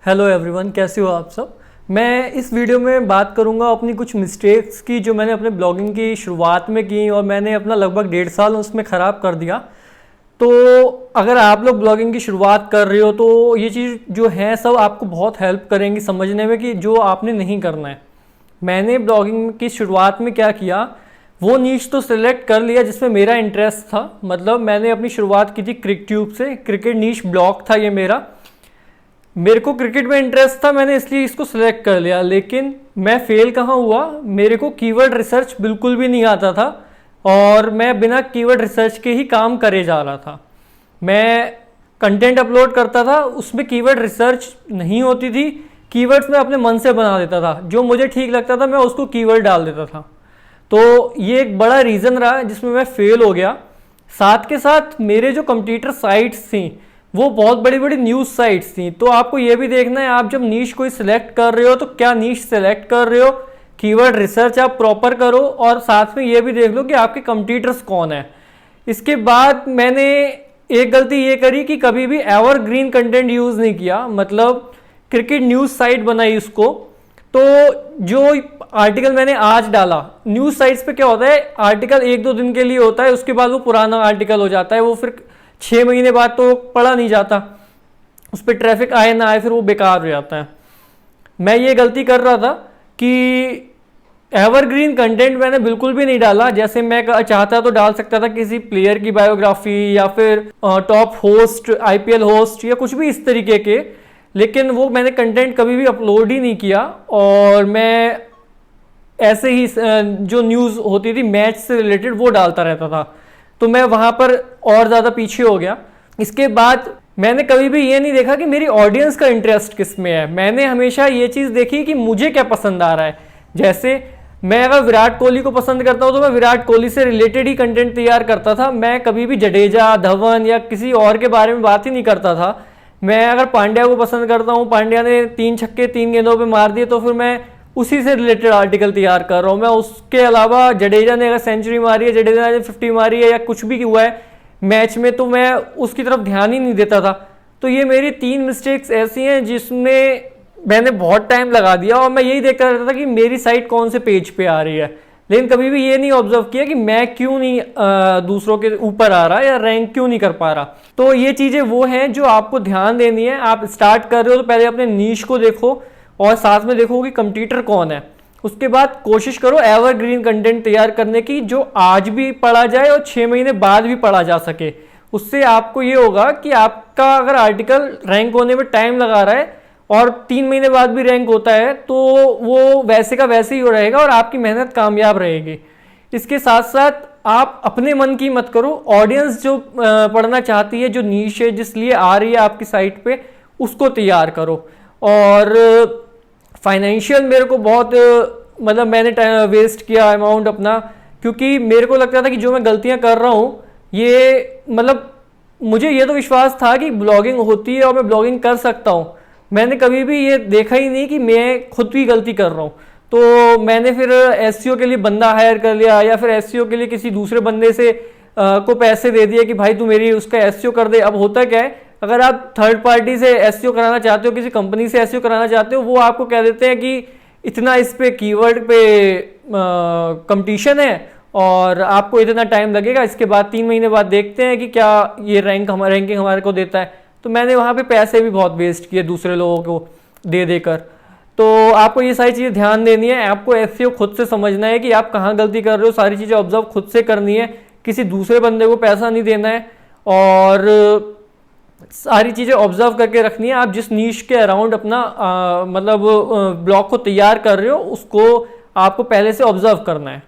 Hello everyone, कैसे हो आप सब। मैं इस वीडियो में बात करूंगा अपनी कुछ मिस्टेक्स की जो मैंने अपने ब्लॉगिंग की शुरुआत में की और मैंने अपना लगभग 1.5 साल उसमें ख़राब कर दिया। तो अगर आप लोग ब्लॉगिंग की शुरुआत कर रहे हो तो ये चीज़ जो है सब आपको बहुत हेल्प करेंगी समझने में कि जो आपने नहीं करना है। मैंने ब्लॉगिंग की शुरुआत में क्या किया, वो नीश तो सिलेक्ट कर लिया जिसमें मेरा इंटरेस्ट था। मतलब मैंने अपनी शुरुआत की थी क्रिकट्यूब से, क्रिकेट नीश ब्लॉग था ये मेरे को क्रिकेट में इंटरेस्ट था, मैंने इसलिए इसको सिलेक्ट कर लिया। लेकिन मैं फेल कहाँ हुआ, मेरे को कीवर्ड रिसर्च बिल्कुल भी नहीं आता था और मैं बिना कीवर्ड रिसर्च के ही काम करे जा रहा था। मैं कंटेंट अपलोड करता था, उसमें कीवर्ड रिसर्च नहीं होती थी। कीवर्ड्स मैं अपने मन से बना देता था, जो मुझे ठीक लगता था मैं उसको कीवर्ड डाल देता था। तो ये एक बड़ा रीज़न रहा जिसमें मैं फेल हो गया। साथ के साथ मेरे जो कंप्यूटर साइट्स थी वो बहुत बड़ी बड़ी न्यूज़ साइट्स थी। तो आपको ये भी देखना है, आप जब नीश कोई सिलेक्ट कर रहे हो तो क्या नीश सिलेक्ट कर रहे हो, कीवर्ड रिसर्च आप प्रॉपर करो और साथ में ये भी देख लो कि आपके कंपटीटर्स कौन है। इसके बाद मैंने एक गलती ये करी कि कभी भी एवरग्रीन कंटेंट यूज़ नहीं किया। मतलब क्रिकेट न्यूज़ साइट बनाई उसको, तो जो आर्टिकल मैंने आज डाला, न्यूज़ साइट्स पे क्या होता है, आर्टिकल 1-2 दिन के लिए होता है, उसके बाद वो पुराना आर्टिकल हो जाता है, वो फिर 6 महीने बाद तो पढ़ा नहीं जाता, उस पर ट्रैफिक आए ना आए फिर वो बेकार हो जाता है। मैं ये गलती कर रहा था कि एवरग्रीन कंटेंट मैंने बिल्कुल भी नहीं डाला। जैसे मैं चाहता तो डाल सकता था किसी प्लेयर की बायोग्राफी या फिर टॉप होस्ट, आईपीएल होस्ट या कुछ भी इस तरीके के, लेकिन वो मैंने कंटेंट कभी भी अपलोड ही नहीं किया। और मैं ऐसे ही जो न्यूज़ होती थी मैच से रिलेटेड वो डालता रहता था, तो मैं वहाँ पर और ज़्यादा पीछे हो गया। इसके बाद मैंने कभी भी ये नहीं देखा कि मेरी ऑडियंस का इंटरेस्ट किस में है, मैंने हमेशा ये चीज़ देखी कि मुझे क्या पसंद आ रहा है। जैसे मैं अगर विराट कोहली को पसंद करता हूँ तो मैं विराट कोहली से रिलेटेड ही कंटेंट तैयार करता था। मैं कभी भी जडेजा, धवन या किसी और के बारे में बात ही नहीं करता था। मैं अगर पांड्या को पसंद करता हूँ, पांड्या ने 3 छक्के 3 गेंदों पे मार दिए, तो फिर मैं उसी से रिलेटेड आर्टिकल तैयार कर रहा हूँ। मैं उसके अलावा जडेजा ने अगर सेंचुरी मारी है, जडेजा ने 50 मारी है या कुछ भी हुआ है मैच में, तो मैं उसकी तरफ ध्यान ही नहीं देता था। तो ये मेरी 3 मिस्टेक्स ऐसी हैं जिसमें मैंने बहुत टाइम लगा दिया और मैं यही देखता रहता था कि मेरी साइट कौन से पेज पे आ रही है, लेकिन कभी भी ये नहीं ऑब्जर्व किया कि मैं क्यों नहीं दूसरों के ऊपर आ रहा या रैंक क्यों नहीं कर पा रहा। तो ये चीज़ें वो हैं जो आपको ध्यान देनी है। आप स्टार्ट कर रहे हो तो पहले अपने नीश को देखो और साथ में देखो कि कंपटीटर कौन है। उसके बाद कोशिश करो एवरग्रीन कंटेंट तैयार करने की, जो आज भी पढ़ा जाए और 6 महीने बाद भी पढ़ा जा सके। उससे आपको ये होगा कि आपका अगर आर्टिकल रैंक होने में टाइम लगा रहा है और 3 महीने बाद भी रैंक होता है तो वो वैसे का वैसे ही हो रहेगा और आपकी मेहनत कामयाब रहेगी। इसके साथ साथ आप अपने मन की मत करो, ऑडियंस जो पढ़ना चाहती है, जो नीश है जिस लिए आ रही है आपकी साइट पे, उसको तैयार करो। और फाइनेंशियल मेरे को बहुत मतलब मैंने वेस्ट किया अमाउंट अपना, क्योंकि मेरे को लगता था कि जो मैं गलतियां कर रहा हूँ ये, मतलब मुझे ये तो विश्वास था कि ब्लॉगिंग होती है और मैं ब्लॉगिंग कर सकता हूँ। मैंने कभी भी ये देखा ही नहीं कि मैं खुद भी गलती कर रहा हूँ। तो मैंने फिर एसईओ के लिए बंदा हायर कर लिया या फिर एसईओ के लिए किसी दूसरे बंदे से को पैसे दे दिए कि भाई तू मेरी उसका एसईओ कर दे। अब होता क्या है, अगर आप थर्ड पार्टी से एसईओ कराना चाहते हो, किसी कंपनी से एसईओ कराना चाहते हो, वो आपको कह देते हैं कि इतना इस पे कीवर्ड पे कंपटीशन है और आपको इतना टाइम लगेगा, इसके बाद 3 महीने बाद देखते हैं कि क्या ये रैंकिंग हमारे को देता है। तो मैंने वहाँ पे पैसे भी बहुत वेस्ट किए दूसरे लोगों को दे देकर। तो आपको ये सारी चीज़ें ध्यान देनी है। आपको एसईओ खुद से समझना है कि आप कहाँ गलती कर रहे हो, सारी चीज़ें ऑब्जर्व खुद से करनी है, किसी दूसरे बंदे को पैसा नहीं देना है और सारी चीज़ें ऑब्जर्व करके रखनी है। आप जिस नीश के अराउंड अपना मतलब ब्लॉग को तैयार कर रहे हो उसको आपको पहले से ऑब्जर्व करना है।